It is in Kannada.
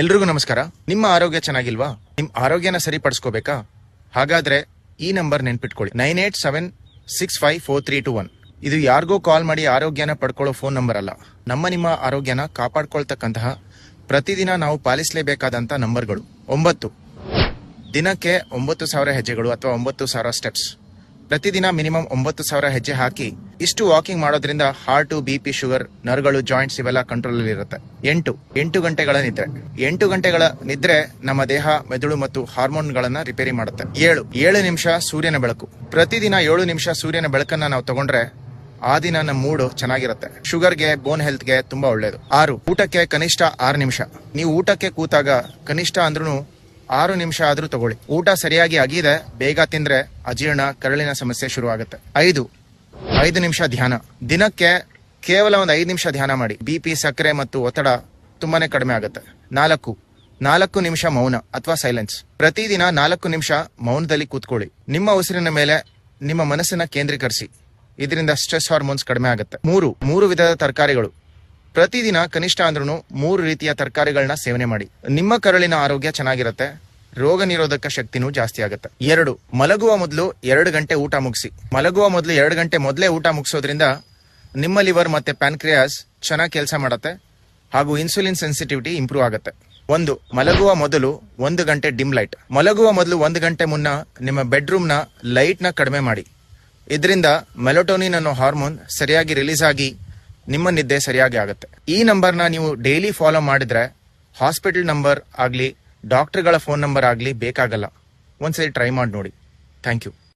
ಎಲ್ರಿಗೂ ನಮಸ್ಕಾರ. ನಿಮ್ಮ ಆರೋಗ್ಯ ಚೆನ್ನಾಗಿಲ್ವಾ? ನಿಮ್ ಆರೋಗ್ಯನ ಸರಿಪಡಿಸ್ಕೋಬೇಕಾ? ಹಾಗಾದ್ರೆ ಈ ನಂಬರ್ ನೆನ್ಪಿಟ್ಕೊಳ್ಳಿ, 9876543221. ಇದು ಯಾರಿಗೋ ಕಾಲ್ ಮಾಡಿ ಆರೋಗ್ಯನ ಪಡ್ಕೊಳ್ಳೋ ಫೋನ್ ನಂಬರ್ ಅಲ್ಲ. ನಿಮ್ಮ ಆರೋಗ್ಯನ ಕಾಪಾಡ್ಕೊಳ್ತಕ್ಕಂತಹ ಪ್ರತಿದಿನ ನಾವು ಪಾಲಿಸಲೇಬೇಕಾದಂತ ನಂಬರ್ಗಳು. 9 ದಿನಕ್ಕೆ 9,000 ಹೆಜ್ಜೆಗಳು ಅಥವಾ 9,000 ಸ್ಟೆಪ್ಸ್. ಪ್ರತಿದಿನ ಮಿನಿಮಮ್ 9,000 ಹೆಜ್ಜೆ ಹಾಕಿ ಇಷ್ಟು ವಾಕಿಂಗ್ ಮಾಡೋದ್ರಿಂದ ಹಾರ್ಟ್, BP, ಶುಗರ್, ನರ್ಗಳು, ಜಾಯಿಂಟ್ಸ್ ಇವೆಲ್ಲ ಕಂಟ್ರೋಲ್ ಅಲ್ಲಿ ಇರುತ್ತೆ. 8 ಗಂಟೆಗಳ ನಿದ್ರೆ. 8 ಗಂಟೆಗಳ ನಿದ್ರೆ ನಮ್ಮ ದೇಹ, ಮೆದುಳು ಮತ್ತು ಹಾರ್ಮೋನ್ ಗಳನ್ನ ರಿಪೇರಿ ಮಾಡುತ್ತೆ. 7 ನಿಮಿಷ ಸೂರ್ಯನ ಬೆಳಕು. ಪ್ರತಿದಿನ 7 ನಿಮಿಷ ಸೂರ್ಯನ ಬೆಳಕನ್ನ ನಾವು ತಗೊಂಡ್ರೆ ಆ ದಿನ ನಮ್ಮ ಮೂಡ್ ಚೆನ್ನಾಗಿರುತ್ತೆ. ಶುಗರ್ಗೆ, ಬೋನ್ ಹೆಲ್ತ್ಗೆ ತುಂಬಾ ಒಳ್ಳೇದು. 6 ಊಟಕ್ಕೆ ಕನಿಷ್ಠ 6 ನಿಮಿಷ. ನೀವು ಊಟಕ್ಕೆ ಕೂತಾಗ ಕನಿಷ್ಠ ಅಂದ್ರೂ 6 ನಿಮಿಷ ಆದ್ರೂ ತಗೊಳ್ಳಿ. ಊಟ ಸರಿಯಾಗಿ ಆಗಿದೆ, ಬೇಗ ತಿಂದ್ರೆ ಅಜೀರ್ಣ, ಕರಳಿನ ಸಮಸ್ಯೆ ಶುರು ಆಗುತ್ತೆ. 5 ನಿಮಿಷ ಧ್ಯಾನ. ದಿನಕ್ಕೆ ಕೇವಲ ಒಂದು 5 ನಿಮಿಷ ಧ್ಯಾನ ಮಾಡಿ. BP, ಸಕ್ಕರೆ ಮತ್ತು ಒತ್ತಡ ತುಂಬಾನೇ ಕಡಿಮೆ ಆಗುತ್ತೆ. 4 ನಿಮಿಷ ಮೌನ ಅಥವಾ ಸೈಲೆನ್ಸ್. ಪ್ರತಿದಿನ 4 ನಿಮಿಷ ಮೌನದಲ್ಲಿ ಕೂತ್ಕೊಳ್ಳಿ. ನಿಮ್ಮ ಉಸಿರಿನ ಮೇಲೆ ನಿಮ್ಮ ಮನಸ್ಸನ್ನ ಕೇಂದ್ರೀಕರಿಸಿ. ಇದರಿಂದ ಸ್ಟ್ರೆಸ್ ಹಾರ್ಮೋನ್ಸ್ ಕಡಿಮೆ ಆಗುತ್ತೆ. 3 ವಿಧದ ತರಕಾರಿಗಳು. ಪ್ರತಿದಿನ ಕನಿಷ್ಠ ಅಂದ್ರೂ 3 ರೀತಿಯ ತರಕಾರಿಗಳನ್ನ ಸೇವನೆ ಮಾಡಿ. ನಿಮ್ಮ ಕರಳಿನ ಆರೋಗ್ಯ ಚೆನ್ನಾಗಿರುತ್ತೆ, ರೋಗ ನಿರೋಧಕ ಶಕ್ತಿನೂ ಜಾಸ್ತಿ ಆಗುತ್ತೆ. 2 ಮಲಗುವ ಮೊದಲು 2 ಗಂಟೆ ಊಟ ಮುಗಿಸಿ. ಮಲಗುವ ಮೊದಲು 2 ಗಂಟೆ ಮೊದಲೇ ಊಟ ಮುಗಿಸೋದ್ರಿಂದ ನಿಮ್ಮ ಲಿವರ್ ಮತ್ತೆ ಪ್ಯಾನ್ಕ್ರಿಯಾಸ್ ಚೆನ್ನಾಗಿ ಕೆಲಸ ಮಾಡುತ್ತೆ ಹಾಗೂ ಇನ್ಸುಲಿನ್ ಸೆನ್ಸಿಟಿವಿಟಿ ಇಂಪ್ರೂವ್ ಆಗುತ್ತೆ. 1 ಮಲಗುವ ಮೊದಲು 1 ಗಂಟೆ ಡಿಮ್ ಲೈಟ್. ಮಲಗುವ ಮೊದಲು 1 ಗಂಟೆ ಮುನ್ನ ನಿಮ್ಮ ಬೆಡ್ರೂಮ್ ನ ಲೈಟ್ ನ ಕಡಿಮೆ ಮಾಡಿ. ಇದರಿಂದ ಮೆಲಟೋನಿನ್ ಅನ್ನೋ ಹಾರ್ಮೋನ್ ಸರಿಯಾಗಿ ರಿಲೀಸ್ ಆಗಿ ನಿಮ್ಮ ನಿದ್ದೆ ಸರಿಯಾಗಿ ಆಗುತ್ತೆ. ಈ ನಂಬರ್ನ ನೀವು ಡೈಲಿ ಫಾಲೋ ಮಾಡಿದ್ರೆ ಹಾಸ್ಪಿಟಲ್ ನಂಬರ್ ಆಗ್ಲಿ, ಡಾಕ್ಟರ್ಗಳ ಫೋನ್ ನಂಬರ್ ಆಗ್ಲಿ ಬೇಕಾಗಲ್ಲ. ಒಂದ್ಸರಿ ಟ್ರೈ ಮಾಡಿ ನೋಡಿ. Thank you.